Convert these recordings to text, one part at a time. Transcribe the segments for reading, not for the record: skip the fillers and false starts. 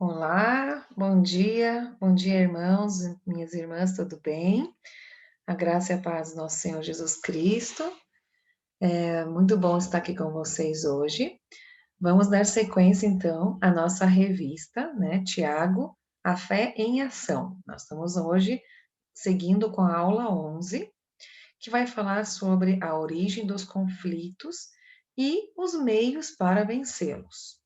Olá, bom dia, irmãos, minhas irmãs, tudo bem? A graça e a paz do nosso Senhor Jesus Cristo. É muito bom estar aqui com vocês hoje. Vamos dar sequência, então, à nossa revista, né, Tiago, a Fé em Ação. Nós estamos hoje seguindo com a aula 11, que vai falar sobre a origem dos conflitos e os meios para vencê-los.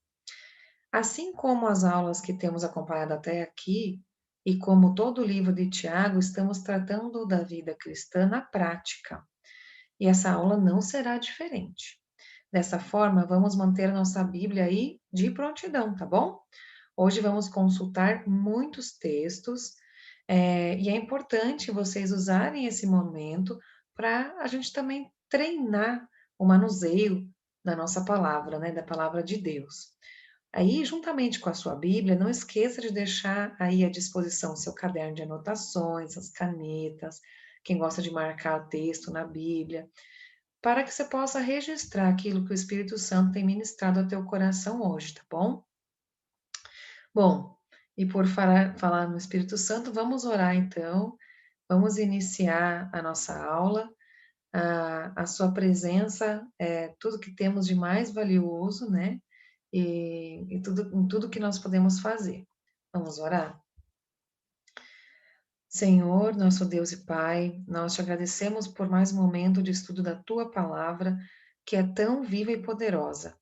Assim como as aulas que temos acompanhado até aqui, e como todo o livro de Tiago, estamos tratando da vida cristã na prática. E essa aula não será diferente. Dessa forma, vamos manter nossa Bíblia aí de prontidão, tá bom? Hoje vamos consultar muitos textos, e é importante vocês usarem esse momento para a gente também treinar o manuseio da nossa palavra, né? Da palavra de Deus. Aí, juntamente com a sua Bíblia, não esqueça de deixar aí à disposição o seu caderno de anotações, as canetas, quem gosta de marcar o texto na Bíblia, para que você possa registrar aquilo que o Espírito Santo tem ministrado ao teu coração hoje, tá bom? Bom, e por falar no Espírito Santo, vamos orar então, vamos iniciar a nossa aula. A sua presença é tudo que temos de mais valioso, né? E tudo que nós podemos fazer. Vamos orar? Senhor, nosso Deus e Pai, nós te agradecemos por mais um momento de estudo da tua palavra, que é tão viva e poderosa,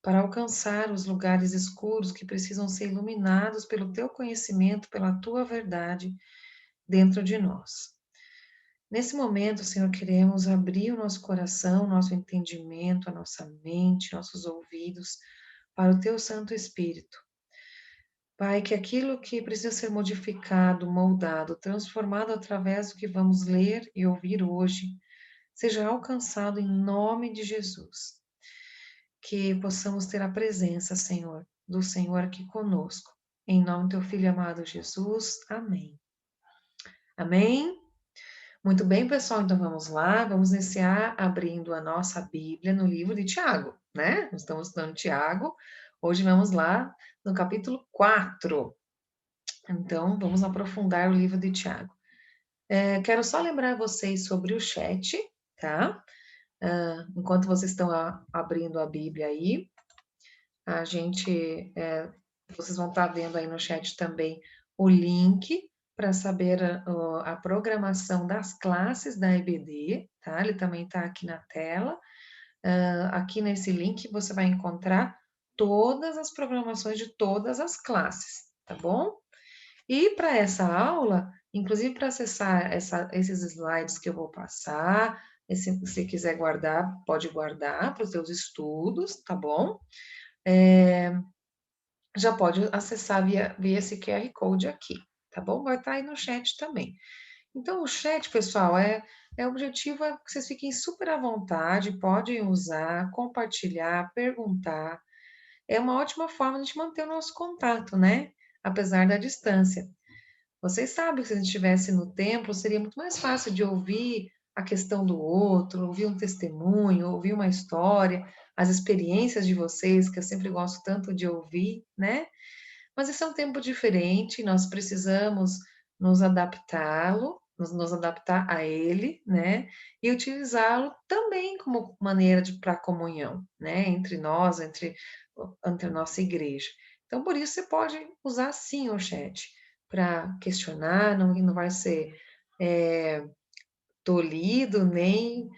para alcançar os lugares escuros que precisam ser iluminados pelo teu conhecimento, pela tua verdade dentro de nós. Nesse momento, Senhor, queremos abrir o nosso coração, nosso entendimento, a nossa mente, nossos ouvidos para o teu Santo Espírito. Pai, que aquilo que precisa ser modificado, moldado, transformado através do que vamos ler e ouvir hoje, seja alcançado em nome de Jesus. Que possamos ter a presença, Senhor, do Senhor aqui conosco. Em nome do teu Filho amado Jesus. Amém. Amém. Muito bem, pessoal, então vamos lá, vamos iniciar abrindo a nossa Bíblia no livro de Tiago, né? Nós estamos estudando Tiago, hoje vamos lá no capítulo 4. Então, vamos aprofundar o livro de Tiago. Quero só lembrar vocês sobre o chat, tá? Enquanto vocês estão abrindo a Bíblia aí, a gente, vocês vão estar vendo aí no chat também o link para saber a programação das classes da EBD, tá? Ele também está aqui na tela. Aqui nesse link você vai encontrar todas as programações de todas as classes, tá bom? E para essa aula, inclusive para acessar esses slides que eu vou passar, se quiser guardar, pode guardar para os seus estudos, tá bom? Já pode acessar via esse QR Code aqui, tá bom? Vai estar aí no chat também. Então, o chat, pessoal, o objetivo é que vocês fiquem super à vontade, podem usar, compartilhar, perguntar. É uma ótima forma de a gente manter o nosso contato, né? Apesar da distância. Vocês sabem que se a gente estivesse no templo, seria muito mais fácil de ouvir a questão do outro, ouvir um testemunho, ouvir uma história, as experiências de vocês, que eu sempre gosto tanto de ouvir, né? Mas esse é um tempo diferente, nós precisamos nos adaptá-lo, nos adaptar a ele, né? E utilizá-lo também como maneira de para comunhão, né? Entre nós, entre a nossa igreja. Então, por isso, você pode usar sim o chat para questionar, não vai ser tolhido, nem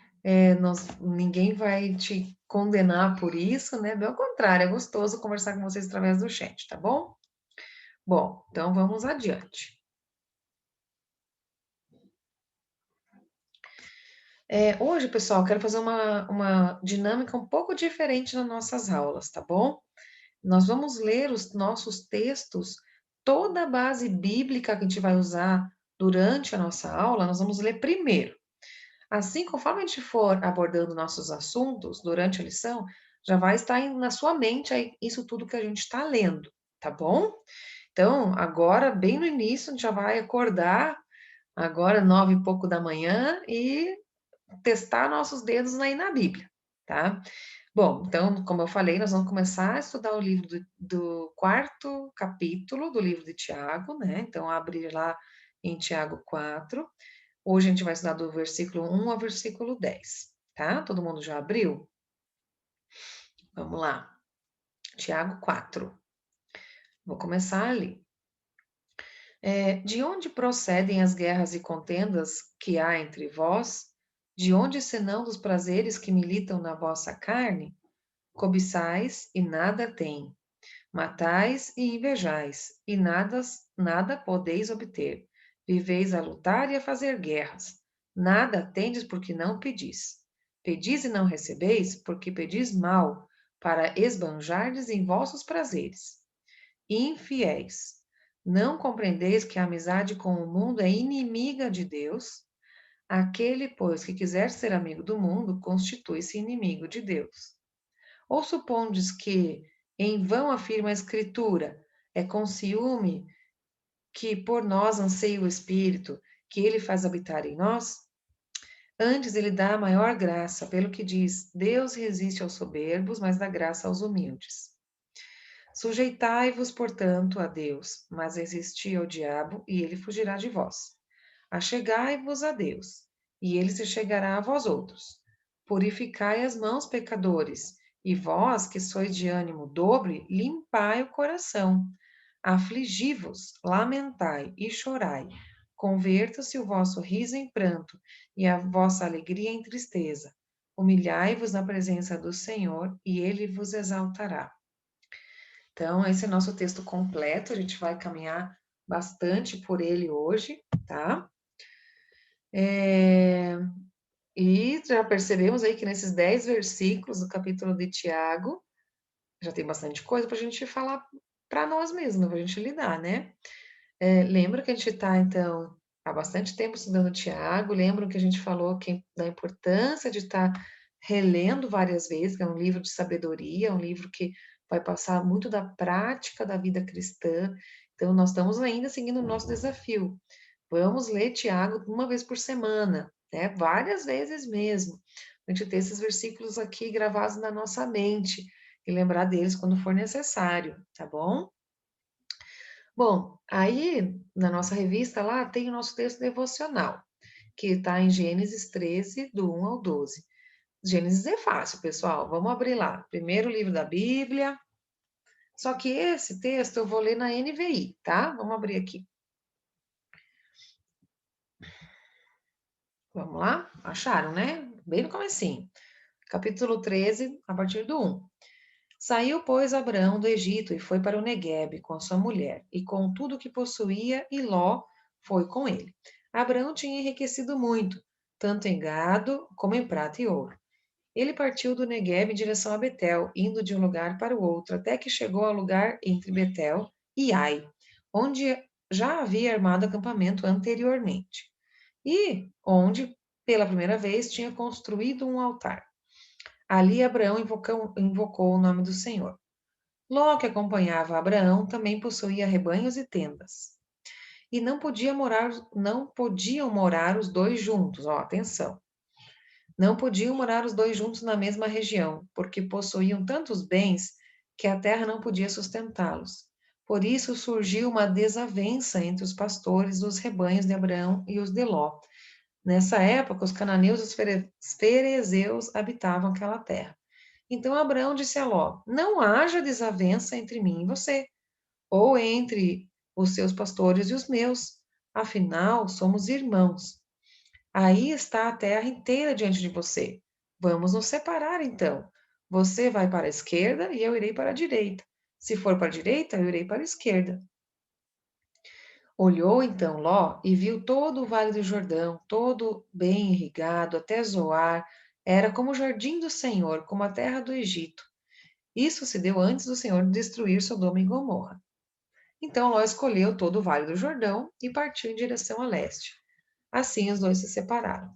ninguém vai te condenar por isso, né? Pelo contrário, é gostoso conversar com vocês através do chat, tá bom? Bom, então vamos adiante. Hoje, pessoal, quero fazer uma dinâmica um pouco diferente nas nossas aulas, tá bom? Nós vamos ler os nossos textos, toda a base bíblica que a gente vai usar durante a nossa aula, nós vamos ler primeiro. Assim, conforme a gente for abordando nossos assuntos durante a lição, já vai estar na sua mente aí, isso tudo que a gente está lendo, tá bom? Então, agora, bem no início, a gente já vai acordar, agora 9 e pouco da manhã, e testar nossos dedos aí na Bíblia, tá? Bom, então, como eu falei, nós vamos começar a estudar o livro do quarto capítulo do livro de Tiago, né? Então, abrir lá em Tiago 4. Hoje a gente vai estudar do versículo 1 ao versículo 10, tá? Todo mundo já abriu? Vamos lá. Tiago 4. Vou começar ali. De onde procedem as guerras e contendas que há entre vós? De onde senão dos prazeres que militam na vossa carne? Cobiçais e nada tem. Matais e invejais, e nada podeis obter. Viveis a lutar e a fazer guerras. Nada tendes porque não pedis. Pedis e não recebeis, porque pedis mal, para esbanjardes em vossos prazeres. Infiéis, não compreendeis que a amizade com o mundo é inimiga de Deus? Aquele, pois, que quiser ser amigo do mundo, constitui-se inimigo de Deus. Ou supondes que em vão afirma a Escritura, é com ciúme que por nós anseia o Espírito, que ele faz habitar em nós? Antes ele dá a maior graça, pelo que diz: Deus resiste aos soberbos, mas dá graça aos humildes. Sujeitai-vos, portanto, a Deus, mas resisti ao diabo, e ele fugirá de vós. Achegai-vos a Deus, e ele se chegará a vós outros. Purificai as mãos, pecadores, e vós, que sois de ânimo dobre, limpai o coração. Afligi-vos, lamentai e chorai. Converta-se o vosso riso em pranto, e a vossa alegria em tristeza. Humilhai-vos na presença do Senhor, e ele vos exaltará. Então, esse é nosso texto completo, a gente vai caminhar bastante por ele hoje, tá? E já percebemos aí que nesses 10 versículos do capítulo de Tiago, já tem bastante coisa para a gente falar para nós mesmos, para a gente lidar, né? Lembra que a gente está, então, há bastante tempo estudando Tiago, lembram que a gente falou da importância de estar relendo várias vezes, que é um livro de sabedoria, um livro que vai passar muito da prática da vida cristã. Então, nós estamos ainda seguindo o nosso desafio. Vamos ler Tiago uma vez por semana, né? Várias vezes mesmo. A gente ter esses versículos aqui gravados na nossa mente e lembrar deles quando for necessário, tá bom? Bom, aí na nossa revista lá tem o nosso texto devocional, que está em Gênesis 13, do 1 ao 12. Gênesis é fácil, pessoal. Vamos abrir lá. Primeiro livro da Bíblia. Só que esse texto eu vou ler na NVI, tá? Vamos abrir aqui. Vamos lá? Acharam, né? Bem no comecinho. Capítulo 13, a partir do 1. Saiu, pois, Abraão do Egito e foi para o Neguebe com sua mulher e com tudo o que possuía, e Ló foi com ele. Abraão tinha enriquecido muito, tanto em gado como em prata e ouro. Ele partiu do Neguebe em direção a Betel, indo de um lugar para o outro, até que chegou ao lugar entre Betel e Ai, onde já havia armado acampamento anteriormente, e onde, pela primeira vez, tinha construído um altar. Ali Abraão invocou o nome do Senhor. Ló, que acompanhava Abraão, também possuía rebanhos e tendas. E não podiam morar os dois juntos, ó, atenção. Não podiam morar os dois juntos na mesma região, porque possuíam tantos bens que a terra não podia sustentá-los. Por isso surgiu uma desavença entre os pastores dos rebanhos de Abraão e os de Ló. Nessa época, os cananeus e os ferezeus habitavam aquela terra. Então Abraão disse a Ló: Não haja desavença entre mim e você, ou entre os seus pastores e os meus. Afinal, somos irmãos. Aí está a terra inteira diante de você. Vamos nos separar então. Você vai para a esquerda e eu irei para a direita. Se for para a direita, eu irei para a esquerda. Olhou então Ló e viu todo o vale do Jordão, todo bem irrigado, até Zoar. Era como o jardim do Senhor, como a terra do Egito. Isso se deu antes do Senhor destruir Sodoma e Gomorra. Então Ló escolheu todo o vale do Jordão e partiu em direção a leste. Assim os dois se separaram.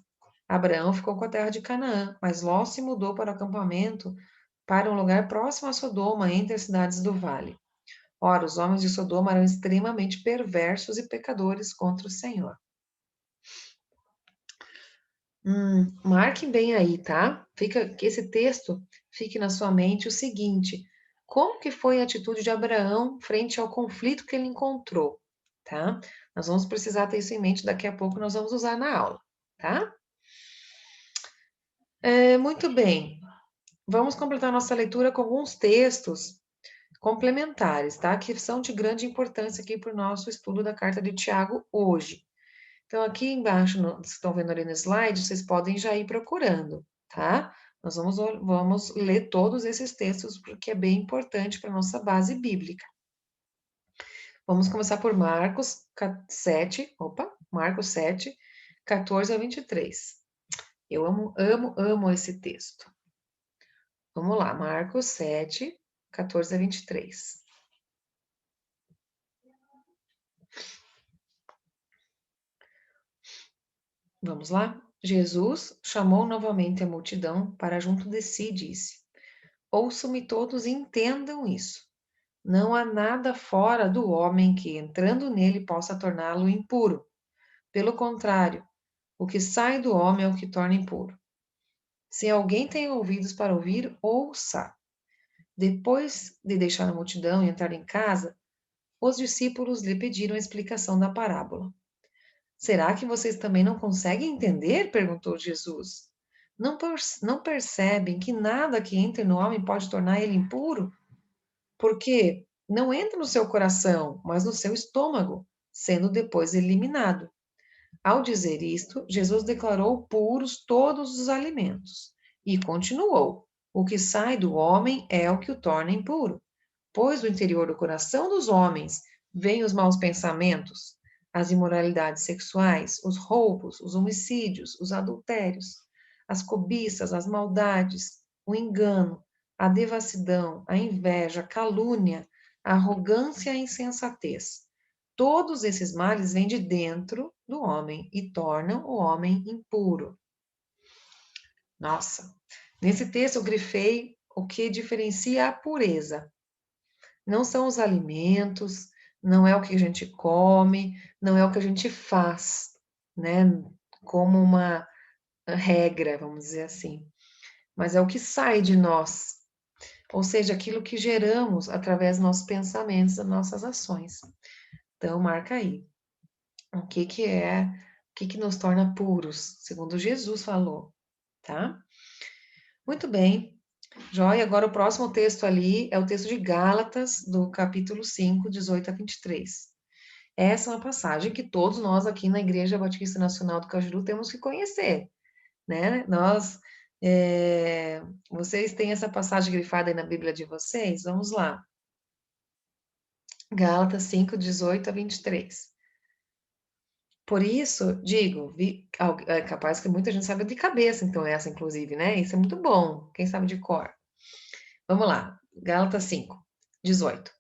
Abraão ficou com a terra de Canaã, mas Ló se mudou para o acampamento para um lugar próximo a Sodoma, entre as cidades do vale. Ora, os homens de Sodoma eram extremamente perversos e pecadores contra o Senhor. Marquem bem aí, tá? Que esse texto fique na sua mente o seguinte: como que foi a atitude de Abraão frente ao conflito que ele encontrou, tá? Nós vamos precisar ter isso em mente, daqui a pouco nós vamos usar na aula, tá? Muito bem, vamos completar nossa leitura com alguns textos complementares, tá? Que são de grande importância aqui para o nosso estudo da carta de Tiago hoje. Então, aqui embaixo, vocês estão vendo ali no slide, vocês podem já ir procurando, tá? Nós vamos ler todos esses textos, porque é bem importante para a nossa base bíblica. Vamos começar por Marcos 7, Marcos 7, 14 a 23. Eu amo esse texto. Vamos lá, Marcos 7, 14 a 23. Vamos lá? Jesus chamou novamente a multidão para junto de si e disse: Ouçam-me todos e entendam isso. Não há nada fora do homem que, entrando nele, possa torná-lo impuro. Pelo contrário, o que sai do homem é o que torna impuro. Se alguém tem ouvidos para ouvir, ouça. Depois de deixar a multidão e entrar em casa, os discípulos lhe pediram a explicação da parábola. Será que vocês também não conseguem entender? Perguntou Jesus. Não percebem que nada que entre no homem pode tornar ele impuro? Porque não entra no seu coração, mas no seu estômago, sendo depois eliminado. Ao dizer isto, Jesus declarou puros todos os alimentos e continuou: O que sai do homem é o que o torna impuro, pois do interior do coração dos homens vêm os maus pensamentos, as imoralidades sexuais, os roubos, os homicídios, os adultérios, as cobiças, as maldades, o engano, a devassidão, a inveja, a calúnia, a arrogância e a insensatez. Todos esses males vêm de dentro do homem e tornam o homem impuro. Nossa, nesse texto eu grifei o que diferencia a pureza. Não são os alimentos, não é o que a gente come, não é o que a gente faz, né? Como uma regra, vamos dizer assim. Mas é o que sai de nós, ou seja, aquilo que geramos através dos nossos pensamentos, das nossas ações. Então, marca aí. O que que é, o que que nos torna puros, segundo Jesus falou, tá? Muito bem. Joia, agora o próximo texto ali é o texto de Gálatas, do capítulo 5, 18 a 23. Essa é uma passagem que todos nós aqui na Igreja Batista Nacional do Cajuru temos que conhecer, né? Vocês têm essa passagem grifada aí na Bíblia de vocês? Vamos lá. Gálatas 5, 18 a 23. Por isso, digo, é capaz que muita gente sabe de cabeça, então, essa, inclusive, né? Isso é muito bom, quem sabe de cor. Vamos lá, Gálatas 5, 18.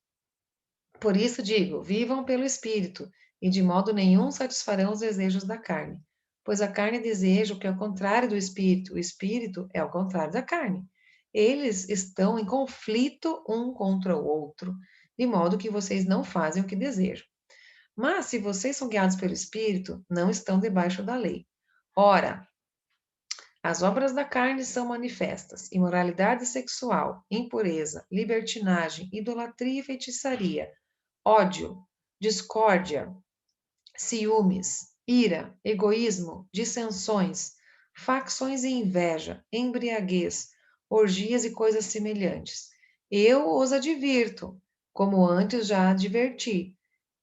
Por isso digo, vivam pelo Espírito, e de modo nenhum satisfarão os desejos da carne. Pois a carne deseja o que é o contrário do Espírito, o Espírito é o contrário da carne. Eles estão em conflito um contra o outro, de modo que vocês não fazem o que desejam. Mas se vocês são guiados pelo Espírito, não estão debaixo da lei. Ora, as obras da carne são manifestas: imoralidade sexual, impureza, libertinagem, idolatria e feitiçaria, ódio, discórdia, ciúmes, ira, egoísmo, dissensões, facções e inveja, embriaguez, orgias e coisas semelhantes. Eu os advirto, como antes já adverti,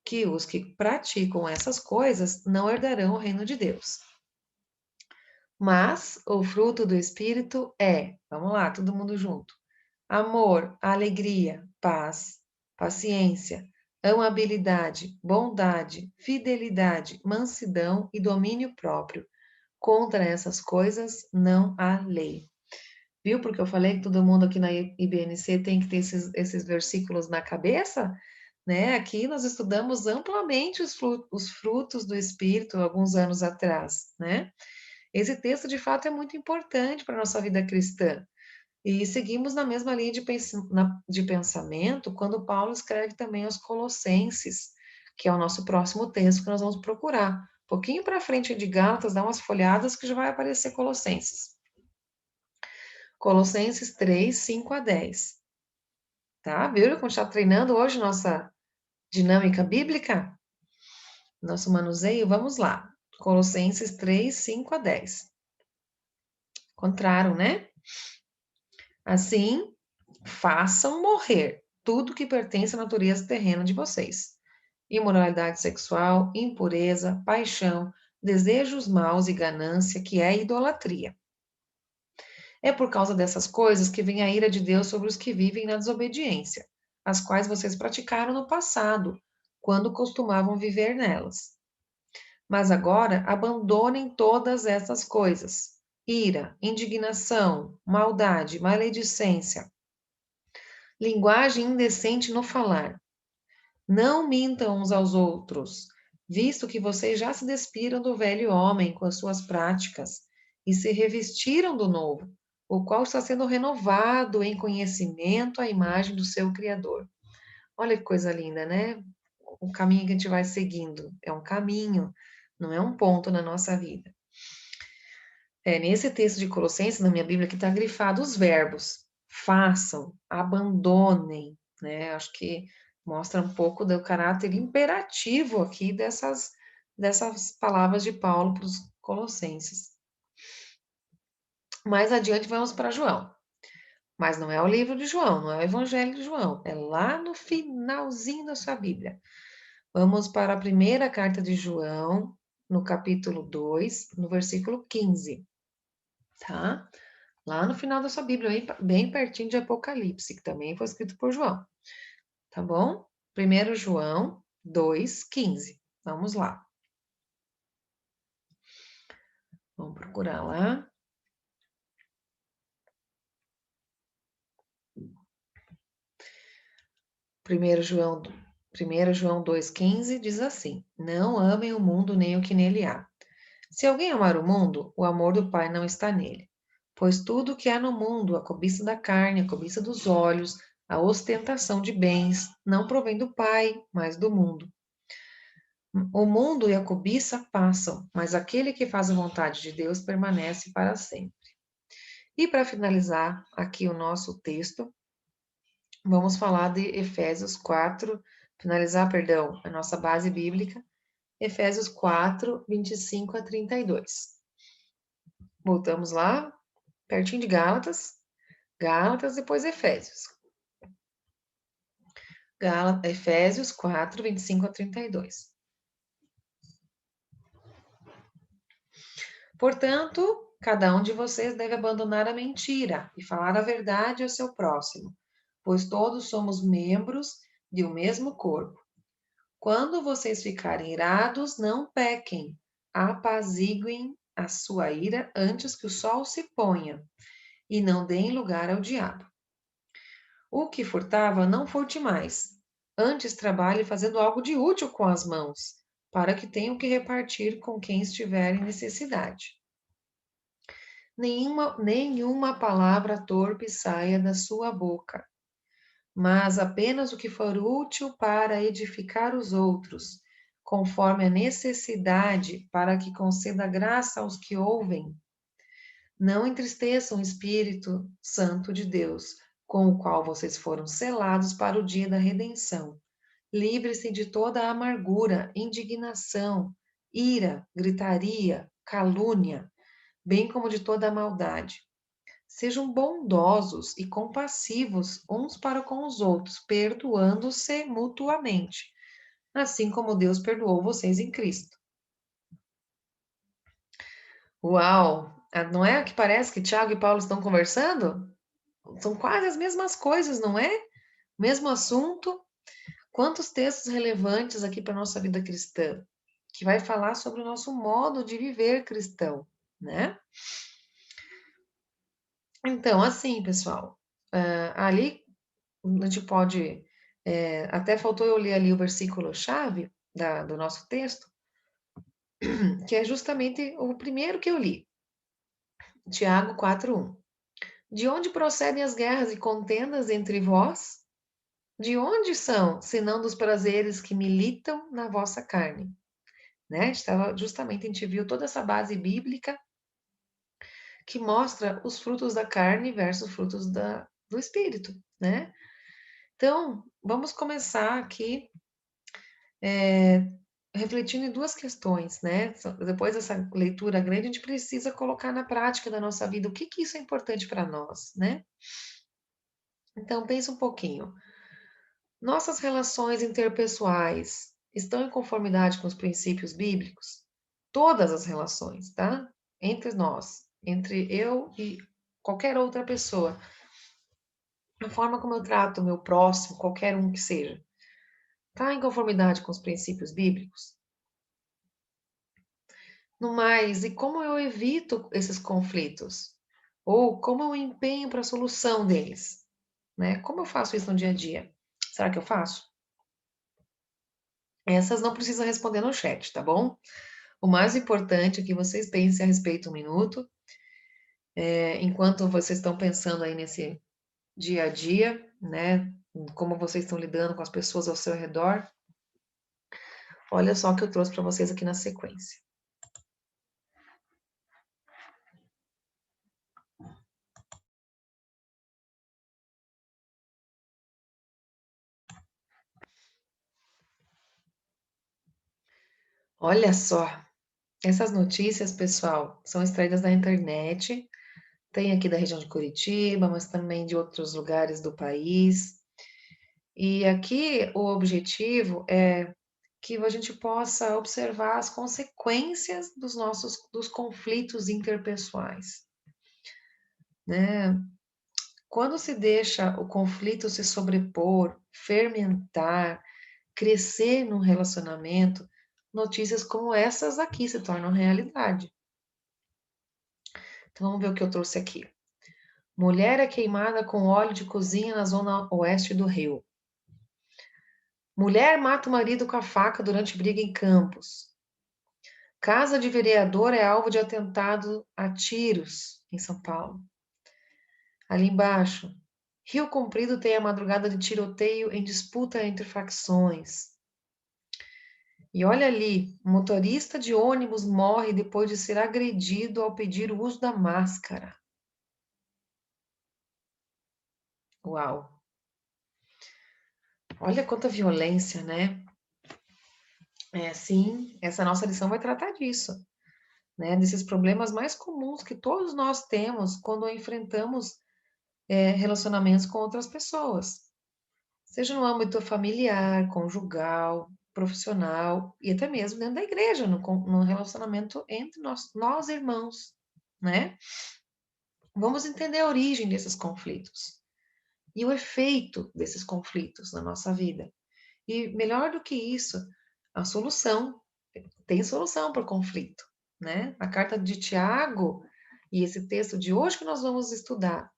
que os que praticam essas coisas não herdarão o reino de Deus. Mas o fruto do Espírito é, vamos lá, todo mundo junto: amor, alegria, paz, paciência, amabilidade, bondade, fidelidade, mansidão e domínio próprio. Contra essas coisas não há lei. Viu? Porque eu falei que todo mundo aqui na IBNC tem que ter esses versículos na cabeça, né? Aqui nós estudamos amplamente os frutos do Espírito alguns anos atrás, né? Esse texto, de fato, é muito importante para a nossa vida cristã. E seguimos na mesma linha de pensamento quando Paulo escreve também aos Colossenses, que é o nosso próximo texto que nós vamos procurar. Um pouquinho para frente de Gálatas, dá umas folhadas que já vai aparecer Colossenses. Colossenses 3, 5 a 10. Tá? Viu? Como está treinando hoje nossa dinâmica bíblica? Nosso manuseio? Vamos lá. Colossenses 3, 5 a 10. Encontraram, né? Assim, façam morrer tudo que pertence à natureza terrena de vocês. Imoralidade sexual, impureza, paixão, desejos maus e ganância, que é idolatria. É por causa dessas coisas que vem a ira de Deus sobre os que vivem na desobediência, as quais vocês praticaram no passado, quando costumavam viver nelas. Mas agora abandonem todas essas coisas: ira, indignação, maldade, maledicência, linguagem indecente no falar. Não mintam uns aos outros, visto que vocês já se despiram do velho homem com as suas práticas e se revestiram do novo, o qual está sendo renovado em conhecimento à imagem do seu Criador. Olha que coisa linda, né? O caminho que a gente vai seguindo é um caminho, não é um ponto na nossa vida. Nesse texto de Colossenses, na minha Bíblia, que está grifado os verbos: façam, abandonem, né? Acho que mostra um pouco do caráter imperativo aqui dessas palavras de Paulo para os Colossenses. Mais adiante vamos para João. Mas não é o livro de João, não é o Evangelho de João, é lá no finalzinho da sua Bíblia. Vamos para a primeira carta de João, no capítulo 2, no versículo 15, tá? Lá no final da sua Bíblia, bem pertinho de Apocalipse, que também foi escrito por João, tá bom? 1 João 2,15. Vamos lá. Vamos procurar lá. 1 João 2,15 diz assim: Não amem o mundo nem o que nele há. Se alguém amar o mundo, o amor do Pai não está nele. Pois tudo o que há no mundo, a cobiça da carne, a cobiça dos olhos, a ostentação de bens, não provém do Pai, mas do mundo. O mundo e a cobiça passam, mas aquele que faz a vontade de Deus permanece para sempre. E para finalizar aqui o nosso texto, vamos falar de Efésios 4, finalizar, perdão, a nossa base bíblica, Efésios 4, 25 a 32. Voltamos lá, pertinho de Gálatas, depois Efésios. Efésios 4, 25 a 32. Portanto, cada um de vocês deve abandonar a mentira e falar a verdade ao seu próximo, pois todos somos membros de um mesmo corpo. Quando vocês ficarem irados, não pequem, apaziguem a sua ira antes que o sol se ponha, e não deem lugar ao diabo. O que furtava, não furte mais. Antes trabalhe fazendo algo de útil com as mãos, para que tenham que repartir com quem estiver em necessidade. Nenhuma palavra torpe saia da sua boca, mas apenas o que for útil para edificar os outros, conforme a necessidade, para que conceda graça aos que ouvem. Não entristeçam o Espírito Santo de Deus, com o qual vocês foram selados para o dia da redenção. Livre-se de toda a amargura, indignação, ira, gritaria, calúnia, bem como de toda a maldade. Sejam bondosos e compassivos uns para com os outros, perdoando-se mutuamente, assim como Deus perdoou vocês em Cristo. Uau! Não é que parece que Tiago e Paulo estão conversando? São quase as mesmas coisas, não é? Mesmo assunto. Quantos textos relevantes aqui para a nossa vida cristã, que vai falar sobre o nosso modo de viver cristão, né? Então, assim, pessoal, ali a gente pode, até faltou eu ler ali o versículo-chave do nosso texto, que é justamente o primeiro que eu li, Tiago 4:1. De onde procedem as guerras e contendas entre vós? De onde são, senão dos prazeres que militam na vossa carne? Né? Justamente, a gente viu toda essa base bíblica que mostra os frutos da carne versus frutos do espírito, né? Então, vamos começar aqui refletindo em duas questões, né? Depois dessa leitura grande, a gente precisa colocar na prática da nossa vida o que que isso é importante para nós, né? Então, pensa um pouquinho. Nossas relações interpessoais estão em conformidade com os princípios bíblicos? Todas as relações, tá? Entre nós, entre eu e qualquer outra pessoa. A forma como eu trato o meu próximo, qualquer um que seja, está em conformidade com os princípios bíblicos? No mais, e como eu evito esses conflitos? Ou como eu empenho para a solução deles? Né? Como eu faço isso no dia a dia? Será que eu faço? Essas não precisam responder no chat, tá bom? O mais importante é que vocês pensem a respeito um minuto, enquanto vocês estão pensando aí nesse dia a dia, né? Como vocês estão lidando com as pessoas ao seu redor. Olha só o que eu trouxe para vocês aqui na sequência. Olha só, essas notícias, pessoal, são extraídas da internet. Tem aqui da região de Curitiba, mas também de outros lugares do país. E aqui o objetivo é que a gente possa observar as consequências dos conflitos interpessoais, né? Quando se deixa o conflito se sobrepor, fermentar, crescer num relacionamento, notícias como essas aqui se tornam realidade. Então vamos ver o que eu trouxe aqui. Mulher é queimada com óleo de cozinha na zona oeste do Rio. Mulher mata o marido com a faca durante briga em Campos. Casa de vereador é alvo de atentado a tiros em São Paulo. Ali embaixo, Rio Comprido tem a madrugada de tiroteio em disputa entre facções. E olha ali, motorista de ônibus morre depois de ser agredido ao pedir o uso da máscara. Uau! Olha quanta violência, né? Sim, essa nossa lição vai tratar disso, né? Desses problemas mais comuns que todos nós temos quando enfrentamos relacionamentos com outras pessoas, seja no âmbito familiar, conjugal, profissional e até mesmo dentro da igreja, no relacionamento entre nós irmãos, né? Vamos entender a origem desses conflitos e o efeito desses conflitos na nossa vida. E melhor do que isso, a solução. Tem solução para o conflito, né? A carta de Tiago e esse texto de hoje que nós vamos estudar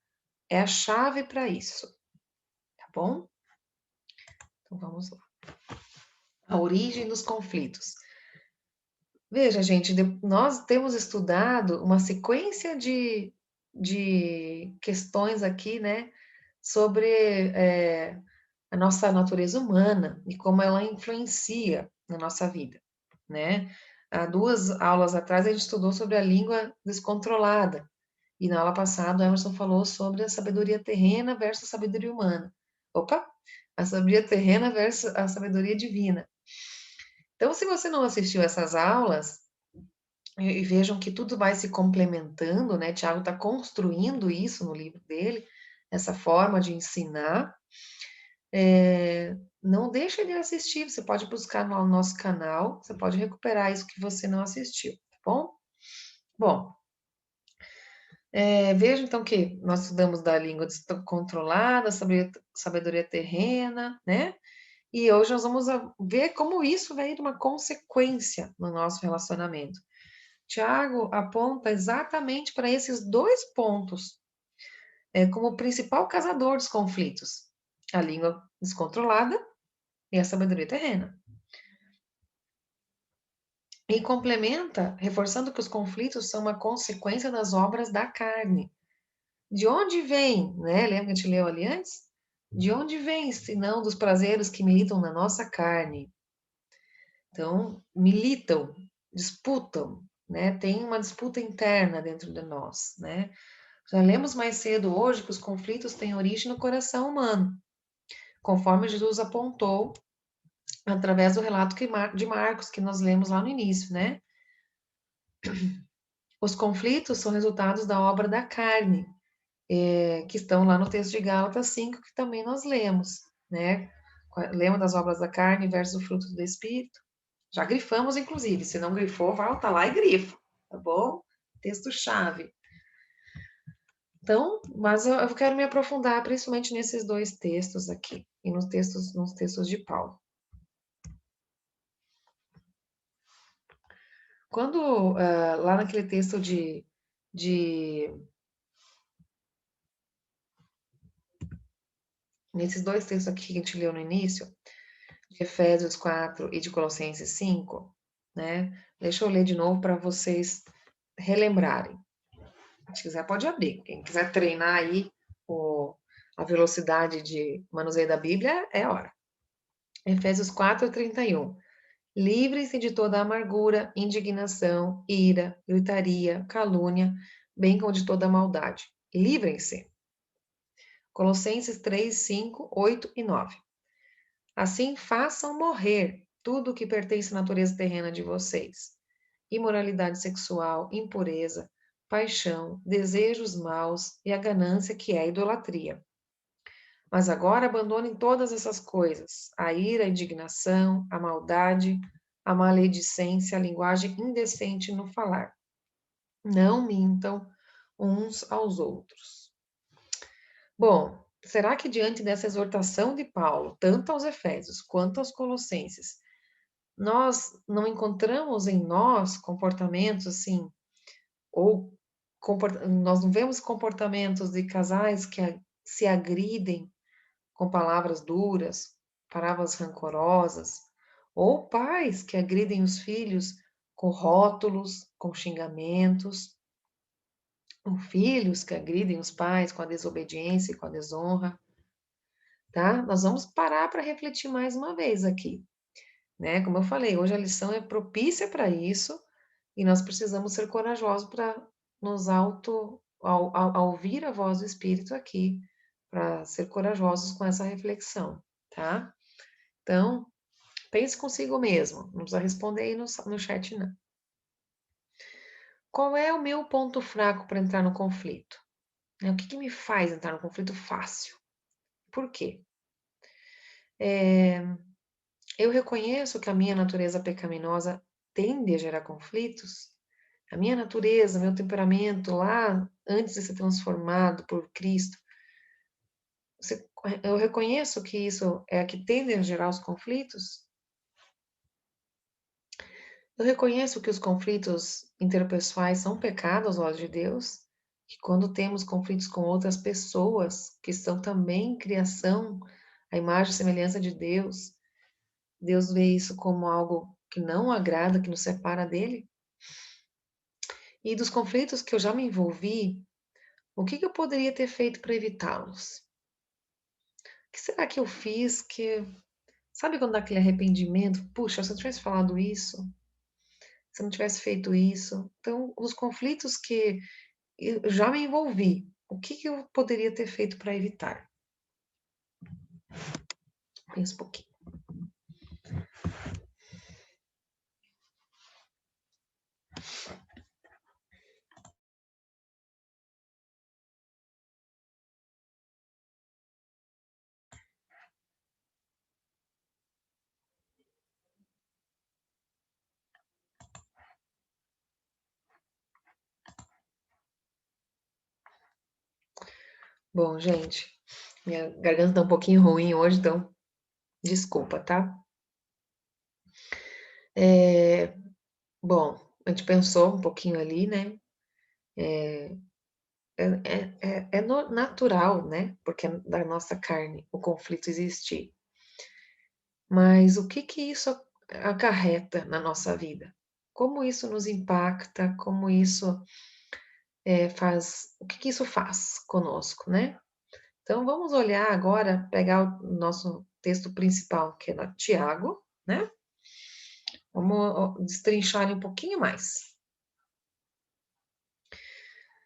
é a chave para isso, tá bom? Então vamos lá. A origem dos conflitos. Veja, gente, nós temos estudado uma sequência de questões aqui, né, sobre a nossa natureza humana e como ela influencia na nossa vida, né? Há 2 aulas atrás a gente estudou sobre a língua descontrolada e na aula passada o Emerson falou sobre a sabedoria terrena versus a sabedoria humana. Opa! A sabedoria terrena versus a sabedoria divina. Então, se você não assistiu essas aulas, e vejam que tudo vai se complementando, né? Tiago está construindo isso no livro dele, essa forma de ensinar. Não deixa de assistir, você pode buscar no nosso canal, você pode recuperar isso que você não assistiu, tá bom? Bom, veja então que nós estudamos da língua controlada, sabedoria terrena, né? E hoje nós vamos ver como isso vai de uma consequência no nosso relacionamento. Tiago aponta exatamente para esses 2 pontos como principal causador dos conflitos: a língua descontrolada e a sabedoria terrena. E complementa, reforçando que os conflitos são uma consequência das obras da carne. De onde vem, né? Lembra que a gente leu ali antes? De onde vem, senão dos prazeres que militam na nossa carne? Então, militam, disputam. né? Tem uma disputa interna dentro de nós, né? Já lemos mais cedo hoje que os conflitos têm origem no coração humano, conforme Jesus apontou através do relato de Marcos, que nós lemos lá no início, né? Os conflitos são resultados da obra da carne, que estão lá no texto de Gálatas 5, que também nós lemos, né? Lembra das obras da carne versus o fruto do Espírito? Já grifamos, inclusive. Se não grifou, volta lá e grifa, tá bom? Texto-chave. Então, mas eu quero me aprofundar principalmente nesses dois textos aqui, e nos textos de Paulo. Quando, lá naquele texto nesses dois textos aqui que a gente leu no início, de Efésios 4 e de Colossenses 5, né? Deixa eu ler de novo para vocês relembrarem. Se quiser, pode abrir. Quem quiser treinar aí a velocidade de manuseio da Bíblia, é hora. Efésios 4, 31. Livrem-se de toda amargura, indignação, ira, gritaria, calúnia, bem como de toda maldade. Livrem-se. Colossenses 3, 5, 8 e 9. Assim, façam morrer tudo o que pertence à natureza terrena de vocês: imoralidade sexual, impureza, paixão, desejos maus e a ganância, que é a idolatria. Mas agora abandonem todas essas coisas: a ira, a indignação, a maldade, a maledicência, a linguagem indecente no falar. Não mintam uns aos outros. Bom, será que diante dessa exortação de Paulo, tanto aos Efésios quanto aos Colossenses, nós não encontramos em nós comportamentos assim, ou nós não vemos comportamentos de casais que se agridem com palavras duras, palavras rancorosas, ou pais que agridem os filhos com rótulos, com xingamentos, ou filhos que agridem os pais com a desobediência e com a desonra, tá? Nós vamos parar para refletir mais uma vez aqui, né? Como eu falei, hoje a lição é propícia para isso e nós precisamos ser corajosos para nos ao ouvir a voz do Espírito aqui, para ser corajosos com essa reflexão, tá? Então, pense consigo mesmo, não precisa responder aí no chat, não. Qual é o meu ponto fraco para entrar no conflito? O que me faz entrar no conflito fácil? Por quê? Eu reconheço que a minha natureza pecaminosa tende a gerar conflitos. A minha natureza, meu temperamento lá, antes de ser transformado por Cristo, eu reconheço que isso é a que tende a gerar os conflitos. Eu reconheço que os conflitos interpessoais são pecado aos olhos de Deus, que quando temos conflitos com outras pessoas, que são também criação, a imagem e semelhança de Deus, Deus vê isso como algo que não agrada, que nos separa dele. E dos conflitos que eu já me envolvi, o que eu poderia ter feito para evitá-los? O que será que eu fiz que... Sabe quando dá aquele arrependimento? Puxa, se eu tivesse falado isso, se eu não tivesse feito isso. Então, os conflitos que eu já me envolvi, o que eu poderia ter feito para evitar? Pensa um pouquinho. Bom, gente, minha garganta tá um pouquinho ruim hoje, então desculpa, tá? Bom, a gente pensou um pouquinho ali, né? Natural, né? Porque é da nossa carne o conflito existir. Mas o que isso acarreta na nossa vida? Como isso nos impacta? Como isso faz? O que isso faz conosco, né? Então vamos olhar agora, pegar o nosso texto principal, que é na Tiago, né? Vamos destrinchar ele um pouquinho mais.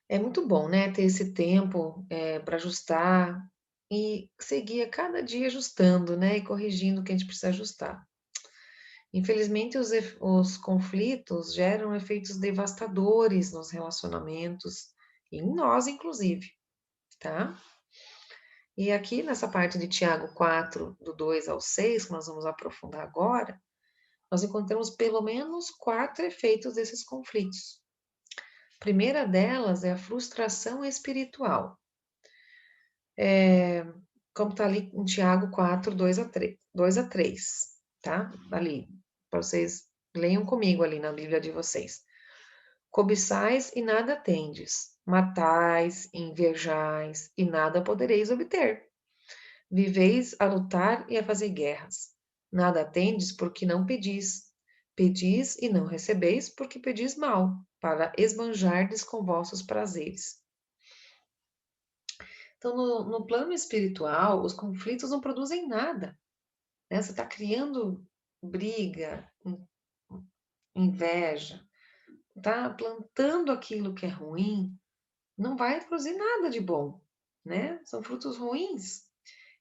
É muito bom, né, ter esse tempo, para ajustar e seguir a cada dia ajustando, né, e corrigindo o que a gente precisa ajustar. Infelizmente, os conflitos geram efeitos devastadores nos relacionamentos e em nós, inclusive, tá? E aqui nessa parte de Tiago 4, do 2 ao 6, que nós vamos aprofundar agora, nós encontramos pelo menos 4 efeitos desses conflitos. A primeira delas é a frustração espiritual. Como está ali em Tiago 4, 2 a 3, tá? Ali, para vocês leiam comigo ali na Bíblia de vocês. Cobiçais e nada tendes, matais, invejais e nada podereis obter. Viveis a lutar e a fazer guerras. Nada tendes porque não pedis. Pedis e não recebeis porque pedis mal, para esbanjardes com vossos prazeres. Então, no plano espiritual, os conflitos não produzem nada, né? Você está criando briga, inveja, está plantando aquilo que é ruim, não vai produzir nada de bom, né? São frutos ruins.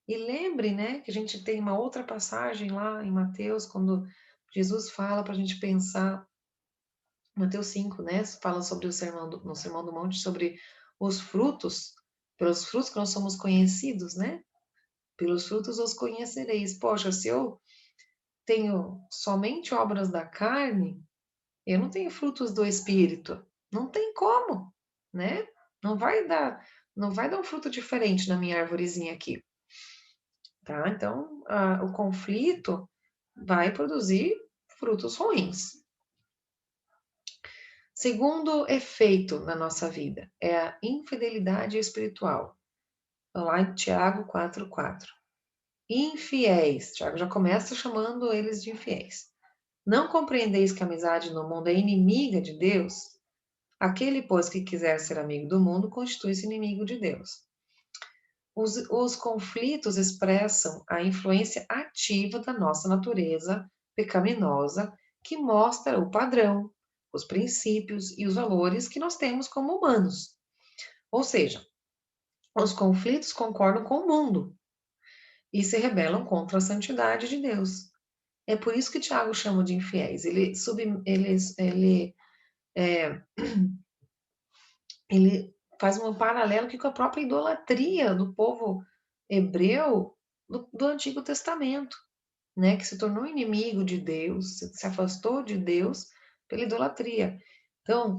E lembre, né, que a gente tem uma outra passagem lá em Mateus, quando Jesus fala para a gente pensar, Mateus 5, né, fala sobre no Sermão do Monte, sobre os frutos, pelos frutos que nós somos conhecidos, né? Pelos frutos os conhecereis. Poxa, se eu tenho somente obras da carne, eu não tenho frutos do Espírito. Não tem como, né? Não vai dar, não vai dar um fruto diferente na minha arvorezinha aqui, tá? Então, o conflito vai produzir frutos ruins. Segundo efeito na nossa vida é a infidelidade espiritual. Lá em Tiago 4:4. Infiéis. Tiago já começa chamando eles de infiéis. Não compreendeis que a amizade no mundo é inimiga de Deus? Aquele, pois, que quiser ser amigo do mundo, constitui-se inimigo de Deus. Os conflitos expressam a influência ativa da nossa natureza pecaminosa, que mostra o padrão, os princípios e os valores que nós temos como humanos. Ou seja, os conflitos concordam com o mundo e se rebelam contra a santidade de Deus. É por isso que Tiago chama de infiéis. Ele faz um paralelo aqui com a própria idolatria do povo hebreu do Antigo Testamento, né, que se tornou inimigo de Deus, se afastou de Deus pela idolatria. Então,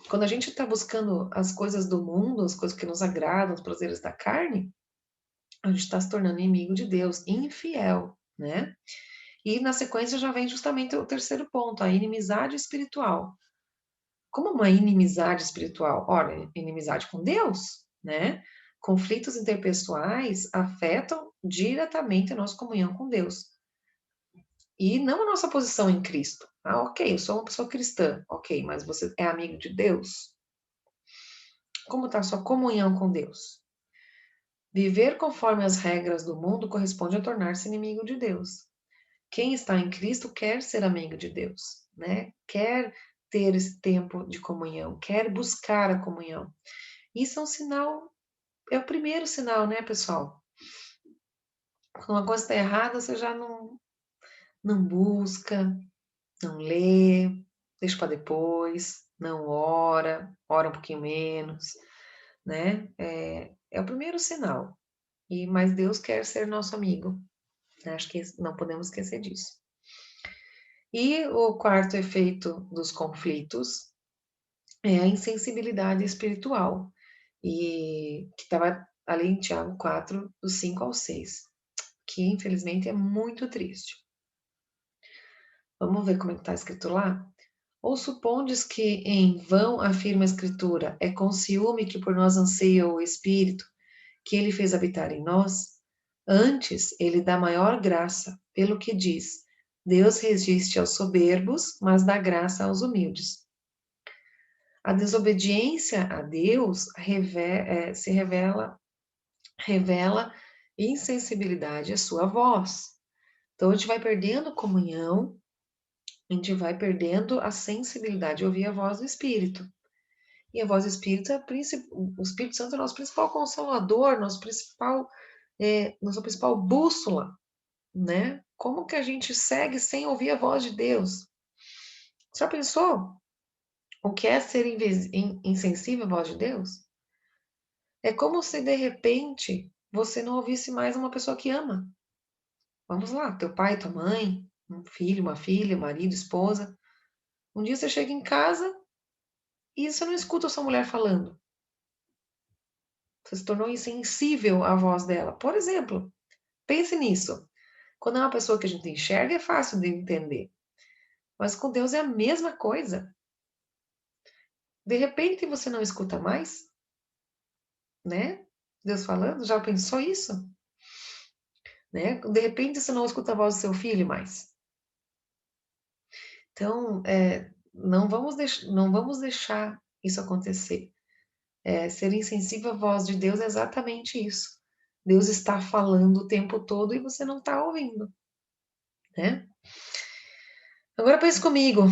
quando a gente está buscando as coisas do mundo, as coisas que nos agradam, os prazeres da carne, a gente está se tornando inimigo de Deus, infiel, né? E na sequência já vem justamente o terceiro ponto, a inimizade espiritual. Como uma inimizade espiritual? Ora, inimizade com Deus, né? Conflitos interpessoais afetam diretamente a nossa comunhão com Deus. E não a nossa posição em Cristo. Ah, ok, eu sou uma pessoa cristã. Ok, mas você é amigo de Deus? Como está a sua comunhão com Deus? Viver conforme as regras do mundo corresponde a tornar-se inimigo de Deus. Quem está em Cristo quer ser amigo de Deus, né? Quer ter esse tempo de comunhão, quer buscar a comunhão. Isso é um sinal, é o primeiro sinal, né, pessoal? Quando uma coisa está errada, você já não busca, não lê, deixa para depois, não ora um pouquinho menos, né? É o primeiro sinal. Mas Deus quer ser nosso amigo. Acho que não podemos esquecer disso. E o quarto efeito dos conflitos é a insensibilidade espiritual, e que estava ali em Tiago 4, do 5 ao 6, que infelizmente é muito triste. Vamos ver como é que está escrito lá? Ou supondes que em vão afirma a Escritura, é com ciúme que por nós anseia o Espírito, que ele fez habitar em nós? Antes, ele dá maior graça, pelo que diz, Deus resiste aos soberbos, mas dá graça aos humildes. A desobediência a Deus revela insensibilidade à sua voz. Então, a gente vai perdendo comunhão, a gente vai perdendo a sensibilidade de ouvir a voz do Espírito. E a voz do Espírito o Espírito Santo é o nosso principal consolador, nossa principal bússola, né? Como que a gente segue sem ouvir a voz de Deus? Já pensou o que é ser insensível à voz de Deus? É como se de repente você não ouvisse mais uma pessoa que ama. Vamos lá, teu pai, tua mãe, um filho, uma filha, marido, esposa. Um dia você chega em casa e você não escuta a sua mulher falando. Você se tornou insensível à voz dela. Por exemplo, pense nisso. Quando é uma pessoa que a gente enxerga, é fácil de entender. Mas com Deus é a mesma coisa. De repente você não escuta mais, né? Deus falando, já pensou isso? Né? De repente você não escuta a voz do seu filho mais. Então, não vamos deixar isso acontecer. Ser insensível à voz de Deus é exatamente isso. Deus está falando o tempo todo e você não está ouvindo, né? Agora pense comigo,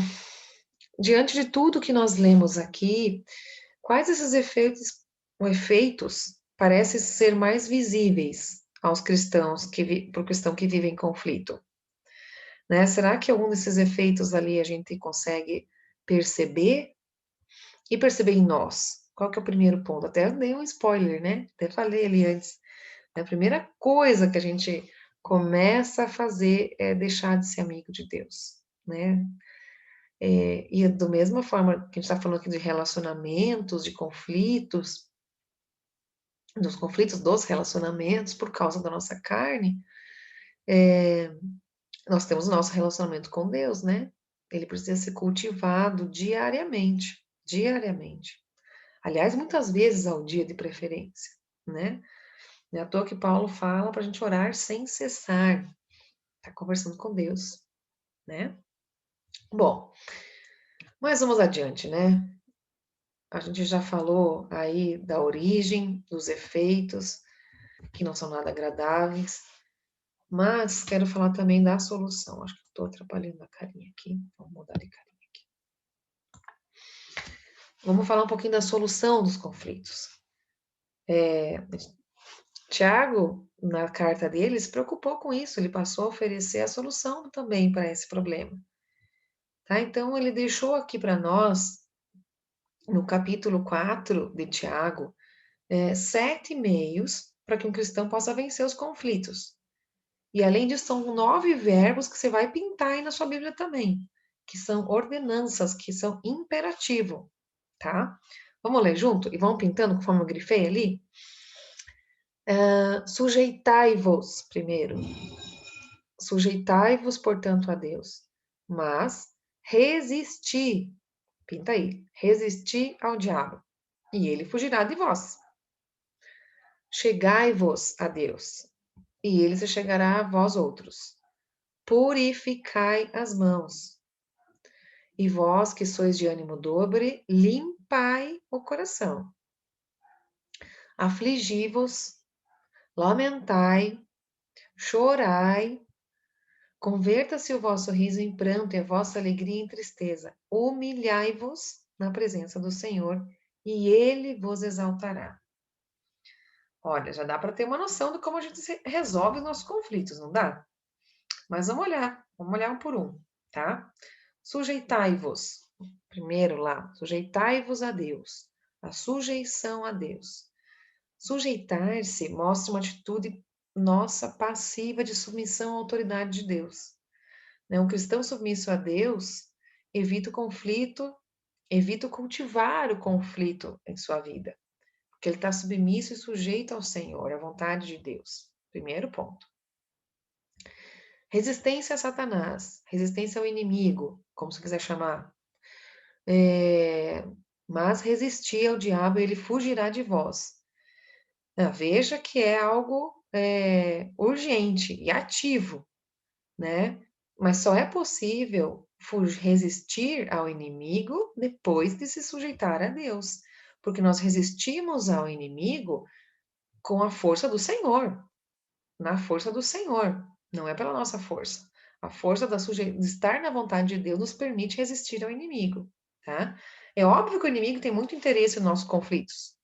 diante de tudo que nós lemos aqui, quais esses efeitos parecem ser mais visíveis aos cristãos para o cristão que vive em conflito? Né? Será que algum desses efeitos ali a gente consegue perceber e perceber em nós? Qual que é o primeiro ponto? Até dei um spoiler, né? Até falei ali antes. A primeira coisa que a gente começa a fazer é deixar de ser amigo de Deus, né? E da mesma forma que a gente está falando aqui de relacionamentos, de conflitos, dos conflitos dos relacionamentos por causa da nossa carne, nós temos o nosso relacionamento com Deus, né? Ele precisa ser cultivado diariamente, diariamente. Aliás, muitas vezes ao dia de preferência, né? Não é à toa que Paulo fala para a gente orar sem cessar, tá conversando com Deus, né? Bom, mas vamos adiante, né? A gente já falou aí da origem, dos efeitos, que não são nada agradáveis, mas quero falar também da solução. Acho que estou atrapalhando a carinha aqui. Vamos mudar de carinha aqui. Vamos falar um pouquinho da solução dos conflitos. Tiago, na carta dele, se preocupou com isso, ele passou a oferecer a solução também para esse problema. Tá? Então, ele deixou aqui para nós, no capítulo 4 de Tiago, 7 meios para que um cristão possa vencer os conflitos. E além disso, são 9 verbos que você vai pintar aí na sua Bíblia também, que são ordenanças, que são imperativo, tá? Vamos ler junto? E vamos pintando conforme eu grifei ali? Sujeitai-vos, primeiro. Sujeitai-vos, portanto, a Deus. Mas resisti, pinta aí, resisti ao diabo, e ele fugirá de vós. Chegai-vos a Deus, e ele se chegará a vós outros. Purificai as mãos. E vós que sois de ânimo dobre, limpai o coração. Afligi-vos, lamentai, chorai, converta-se o vosso riso em pranto e a vossa alegria em tristeza. Humilhai-vos na presença do Senhor, e ele vos exaltará. Olha, já dá para ter uma noção de como a gente resolve os nossos conflitos, não dá? Mas vamos olhar um por um, tá? Sujeitai-vos. Primeiro lá, sujeitai-vos a Deus. A sujeição a Deus. Sujeitar-se mostra uma atitude nossa passiva de submissão à autoridade de Deus. Um cristão submisso a Deus evita o conflito, evita cultivar o conflito em sua vida, porque ele está submisso e sujeito ao Senhor, à vontade de Deus. Primeiro ponto. Resistência a Satanás, resistência ao inimigo, como você quiser chamar. Mas resistir ao diabo, ele fugirá de vós. Veja que é algo urgente e ativo, né? Mas só é possível resistir ao inimigo depois de se sujeitar a Deus, porque nós resistimos ao inimigo com a força do Senhor, na força do Senhor, não é pela nossa força. A força de estar na vontade de Deus nos permite resistir ao inimigo, tá? É óbvio que o inimigo tem muito interesse nos nossos conflitos.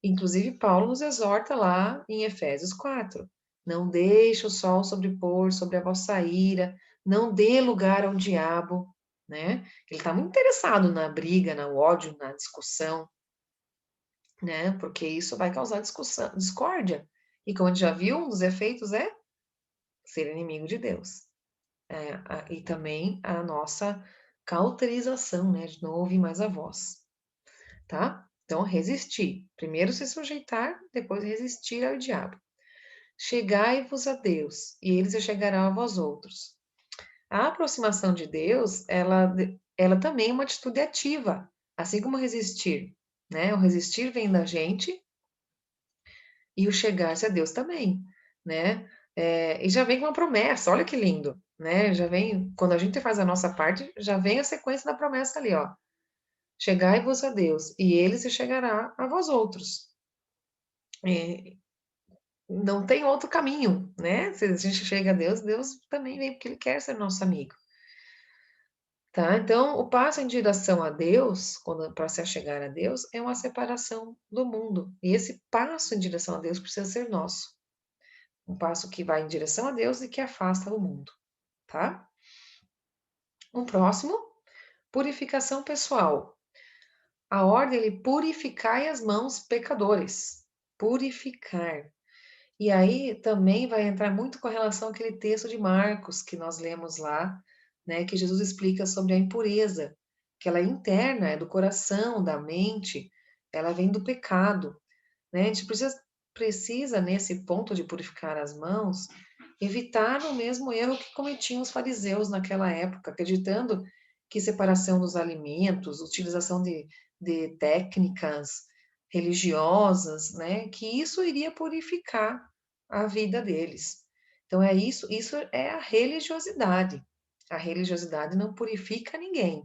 Inclusive, Paulo nos exorta lá em Efésios 4. Não deixe o sol sobrepor sobre a vossa ira, não dê lugar ao diabo, né? Ele está muito interessado na briga, no ódio, na discussão, né? Porque isso vai causar discussão, discórdia. E como a gente já viu, um dos efeitos é ser inimigo de Deus. E também a nossa cauterização, né? De não ouvir mais a voz, tá? Então, resistir. Primeiro se sujeitar, depois resistir ao diabo. Chegai-vos a Deus, e ele se chegará a vós outros. A aproximação de Deus, ela também é uma atitude ativa, assim como resistir, né? O resistir vem da gente e o chegar-se a Deus também, né? E já vem com uma promessa, olha que lindo, né? Já vem, quando a gente faz a nossa parte, já vem a sequência da promessa ali, ó. Chegai-vos a Deus, e ele se chegará a vós outros. É, não tem outro caminho, né? Se a gente chega a Deus, Deus também vem porque Ele quer ser nosso amigo, tá? Então, o passo em direção a Deus, quando para se chegar a Deus, é uma separação do mundo. E esse passo em direção a Deus precisa ser nosso. Um passo que vai em direção a Deus e que afasta o mundo, tá? Um próximo, purificação pessoal. A ordem, ele purificai as mãos, pecadores. Purificar. E aí também vai entrar muito com relação àquele texto de Marcos que nós lemos lá, né, que Jesus explica sobre a impureza, que ela é interna, é do coração, da mente, ela vem do pecado, né? A gente precisa nesse ponto de purificar as mãos, evitar o mesmo erro que cometiam os fariseus naquela época, acreditando que separação dos alimentos, utilização de técnicas religiosas, né, que isso iria purificar a vida deles. Então é isso é a religiosidade. A religiosidade não purifica ninguém.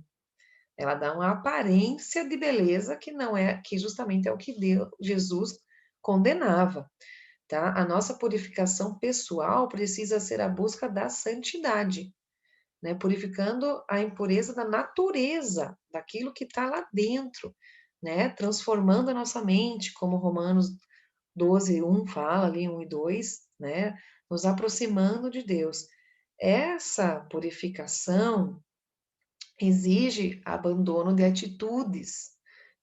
Ela dá uma aparência de beleza que não é, que justamente é o que Jesus condenava, tá? A nossa purificação pessoal precisa ser a busca da santidade, né? Purificando a impureza da natureza, daquilo que está lá dentro, né? Transformando a nossa mente, como Romanos 12:1 fala ali, 1 e 2, né? Nos aproximando de Deus. Essa purificação exige abandono de atitudes,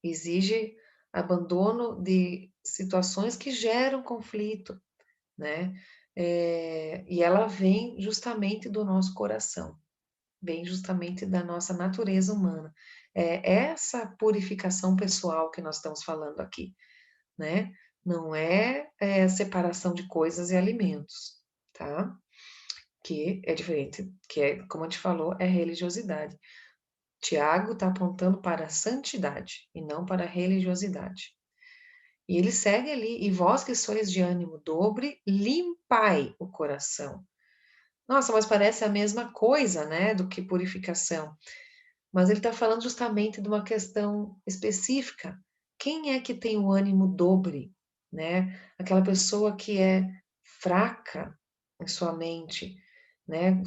exige abandono de situações que geram conflito, né? E ela vem justamente do nosso coração, vem justamente da nossa natureza humana. É essa purificação pessoal que nós estamos falando aqui, né? Não é separação de coisas e alimentos, tá? Que é diferente, que é, como a gente falou, é religiosidade. Tiago está apontando para a santidade e não para a religiosidade. E ele segue ali, e vós que sois de ânimo dobre, limpai o coração. Nossa, mas parece a mesma coisa, né, do que purificação. Mas ele está falando justamente de uma questão específica. Quem é que tem o ânimo dobre, né? Aquela pessoa que é fraca em sua mente, né?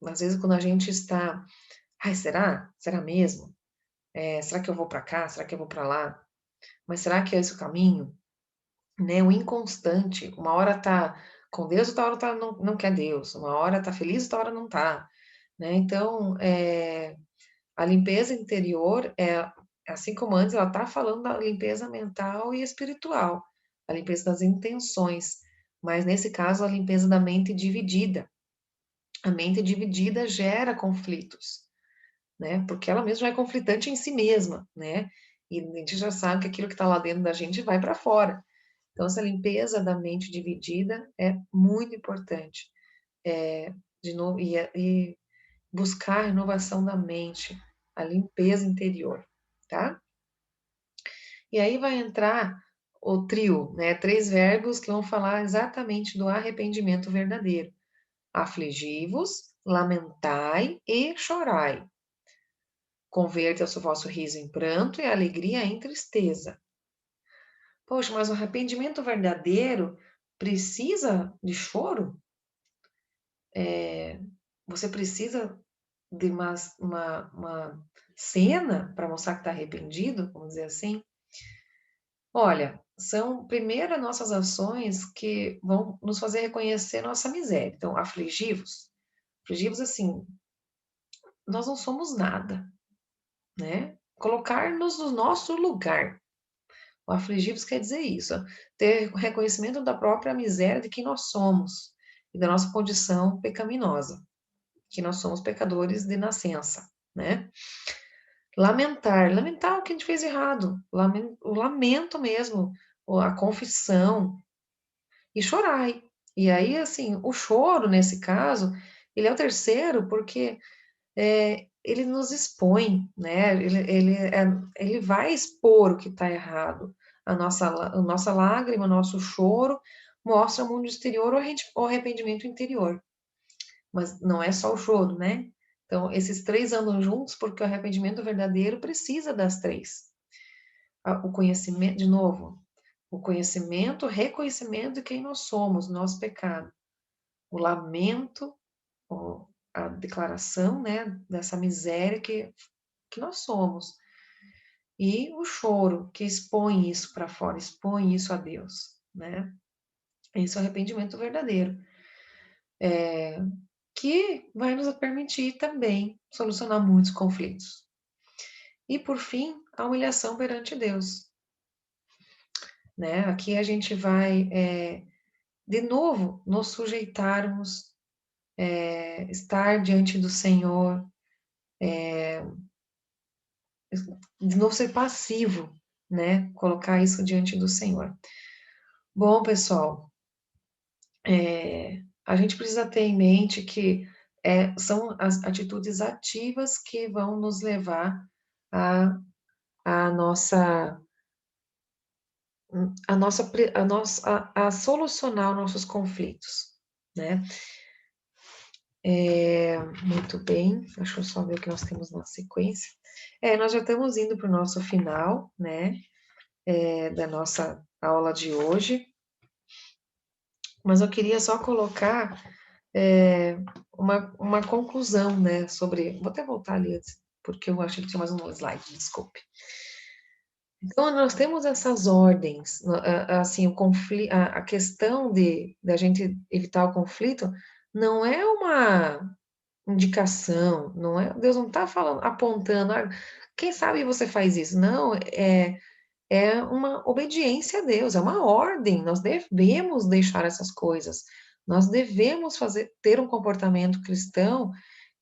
Às vezes quando a gente está, ai, será? Será mesmo? Será que eu vou para cá? Será que eu vou para lá? Mas será que é esse o caminho? Né? O inconstante, uma hora tá com Deus, outra hora tá, não quer Deus, uma hora tá feliz, outra hora não tá, né? Então, a limpeza interior assim como antes, ela tá falando da limpeza mental e espiritual, a limpeza das intenções, mas nesse caso, a limpeza da mente dividida. A mente dividida gera conflitos, né? Porque ela mesma já é conflitante em si mesma, né? E a gente já sabe que aquilo que está lá dentro da gente vai para fora. Então, essa limpeza da mente dividida é muito importante. De novo, e buscar a renovação da mente, a limpeza interior, tá? E aí vai entrar o trio, né? 3 verbos que vão falar exatamente do arrependimento verdadeiro. Afligi-vos, lamentai e chorai. Converta-se o vosso riso em pranto e a alegria em tristeza. Poxa, mas o arrependimento verdadeiro precisa de choro? Você precisa de uma cena para mostrar que está arrependido, vamos dizer assim. Olha, são primeiro nossas ações que vão nos fazer reconhecer nossa miséria. Então, afligivos assim, nós não somos nada, né? Colocar-nos no nosso lugar. O afligivos quer dizer isso, ó, ter reconhecimento da própria miséria de quem nós somos e da nossa condição pecaminosa, que nós somos pecadores de nascença, né? Lamentar o que a gente fez errado, o lamento mesmo, a confissão e chorar. E aí, assim, o choro, nesse caso, ele é o terceiro porque ele nos expõe, né? Ele vai expor o que está errado. A nossa lágrima, o nosso choro mostra o mundo exterior o arrependimento interior. Mas não é só o choro, né? Então, esses três andam juntos porque o arrependimento verdadeiro precisa das três. O conhecimento, de novo, o conhecimento, o reconhecimento de quem nós somos, nosso pecado. O lamento, a declaração, né, dessa miséria que nós somos. E o choro, que expõe isso para fora, expõe isso a Deus, né? Esse é o arrependimento verdadeiro, que vai nos permitir também solucionar muitos conflitos. E, por fim, a humilhação perante Deus, né? Aqui a gente vai, de novo, nos sujeitarmos, estar diante do Senhor, de não ser passivo, né? Colocar isso diante do Senhor. Bom, pessoal, a gente precisa ter em mente que são as atitudes ativas que vão nos levar a, a nossa a solucionar os nossos conflitos, né? Muito bem, deixa eu só ver o que nós temos na sequência. Nós já estamos indo para o nosso final, né? Da nossa aula de hoje, mas eu queria só colocar uma conclusão, né, sobre... Vou até voltar ali antes, porque eu achei que tinha mais um slide, desculpe. Então, nós temos essas ordens, assim, a questão de a gente evitar o conflito não é uma indicação, não é, Deus não está falando, apontando, quem sabe você faz isso, não, é uma obediência a Deus, é uma ordem, nós devemos deixar essas coisas, nós devemos ter um comportamento cristão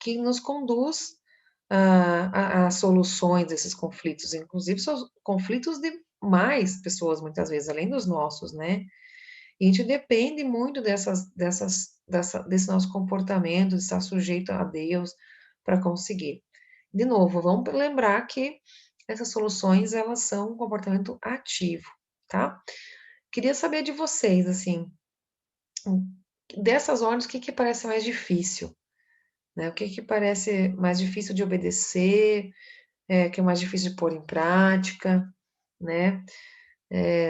que nos conduz a soluções desses conflitos, inclusive são conflitos de mais pessoas, muitas vezes, além dos nossos, né? E a gente depende muito desse nosso comportamento, de estar sujeito a Deus para conseguir. De novo, vamos lembrar que essas soluções, elas são um comportamento ativo, tá? Queria saber de vocês, assim, dessas ordens, o que parece mais difícil, né? O que parece mais difícil de obedecer, que é mais difícil de pôr em prática, né?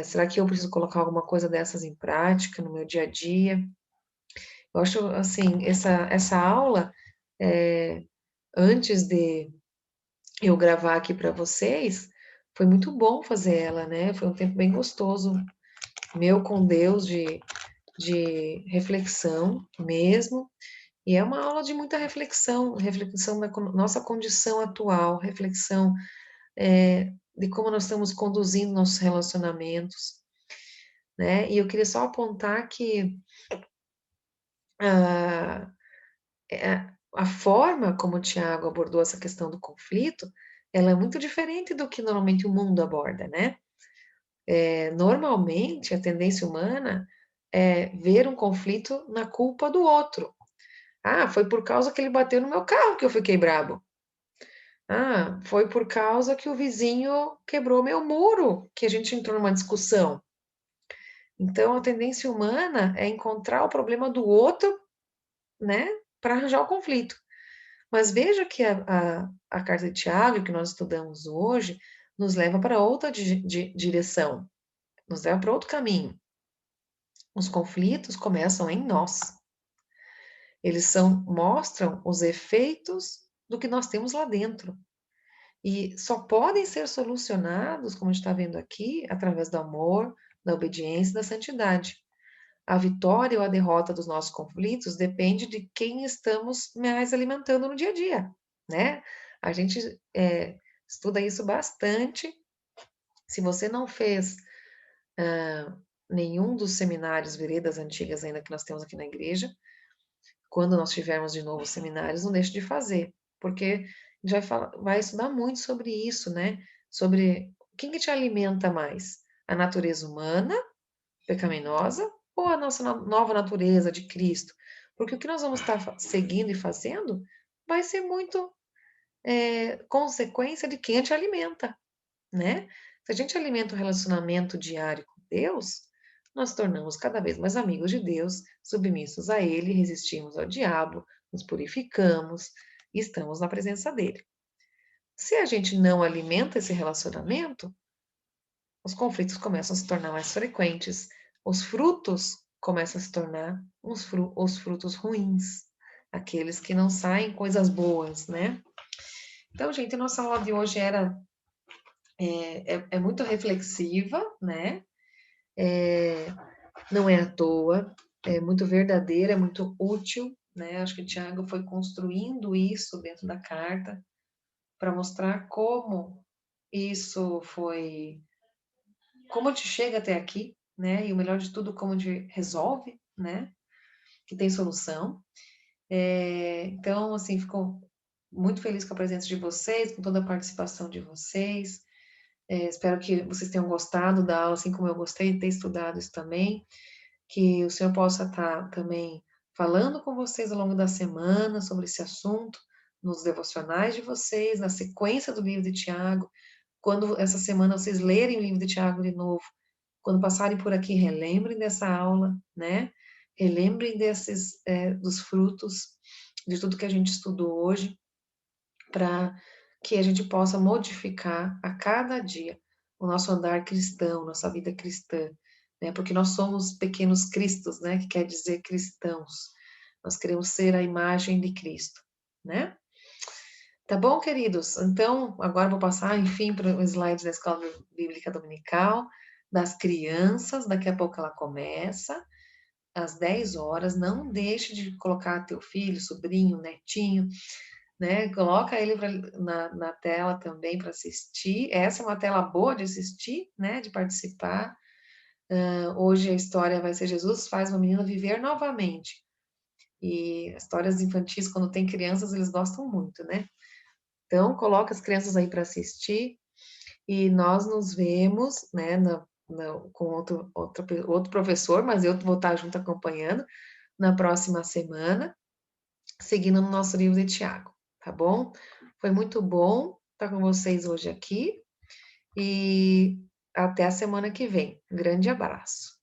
Será que eu preciso colocar alguma coisa dessas em prática no meu dia a dia? Eu acho, assim, essa aula, antes de eu gravar aqui para vocês, foi muito bom fazer ela, né? Foi um tempo bem gostoso, meu com Deus, de reflexão mesmo. E é uma aula de muita reflexão, reflexão da nossa condição atual, reflexão de como nós estamos conduzindo nossos relacionamentos, né? E eu queria só apontar que a, a forma como o Tiago abordou essa questão do conflito, ela é muito diferente do que normalmente o mundo aborda, né? Normalmente, a tendência humana é ver um conflito na culpa do outro. Ah, foi por causa que ele bateu no meu carro que eu fiquei brabo. Ah, foi por causa que o vizinho quebrou meu muro que a gente entrou numa discussão. Então, a tendência humana é encontrar o problema do outro, né, para arranjar o conflito. Mas veja que a carta de Tiago, que nós estudamos hoje, nos leva para outra direção, nos leva para outro caminho. Os conflitos começam em nós. Eles mostram os efeitos do que nós temos lá dentro. E só podem ser solucionados, como a gente está vendo aqui, através do amor, da obediência e da santidade. A vitória ou a derrota dos nossos conflitos depende de quem estamos mais alimentando no dia a dia, né? A gente estuda isso bastante. Se você não fez nenhum dos seminários veredas antigas ainda que nós temos aqui na igreja, quando nós tivermos de novo seminários, não deixe de fazer, porque a gente vai estudar muito sobre isso, né? Sobre o que te alimenta mais, a natureza humana, pecaminosa, ou a nossa nova natureza de Cristo? Porque o que nós vamos estar seguindo e fazendo vai ser muito consequência de quem te alimenta, né? Se a gente alimenta o relacionamento diário com Deus, nós tornamos cada vez mais amigos de Deus, submissos a Ele, resistimos ao diabo, nos purificamos e estamos na presença dele. Se a gente não alimenta esse relacionamento, os conflitos começam a se tornar mais frequentes, os frutos começam a se tornar os frutos ruins, aqueles que não saem coisas boas, né? Então, gente, nossa aula de hoje é muito reflexiva, né? Não é à toa, é muito verdadeira, é muito útil, né? Acho que o Tiago foi construindo isso dentro da carta para mostrar como isso foi, como te chega até aqui, né? E o melhor de tudo, como te resolve, né? Que tem solução. Então, assim, fico muito feliz com a presença de vocês, com toda a participação de vocês. Espero que vocês tenham gostado da aula, assim como eu gostei de ter estudado isso também. Que o Senhor possa estar também falando com vocês ao longo da semana sobre esse assunto, nos devocionais de vocês, na sequência do livro de Tiago. Quando essa semana vocês lerem o livro de Tiago de novo, quando passarem por aqui, relembrem dessa aula, né? Relembrem dos frutos, de tudo que a gente estudou hoje, para que a gente possa modificar a cada dia o nosso andar cristão, nossa vida cristã, né? Porque nós somos pequenos cristos, né? Que quer dizer cristãos. Nós queremos ser a imagem de Cristo, né? Tá bom, queridos? Então, agora vou passar, enfim, para os slides da Escola Bíblica Dominical, das crianças. Daqui a pouco ela começa, às 10 horas. Não deixe de colocar teu filho, sobrinho, netinho, né? Coloca ele na tela também para assistir. Essa é uma tela boa de assistir, né? De participar. Hoje a história vai ser Jesus faz uma menina viver novamente. E histórias infantis, quando tem crianças, eles gostam muito, né? Então, coloca as crianças aí para assistir e nós nos vemos, né, com outro professor, mas eu vou estar junto acompanhando na próxima semana, seguindo no nosso livro de Tiago, tá bom? Foi muito bom estar com vocês hoje aqui e até a semana que vem. Um grande abraço.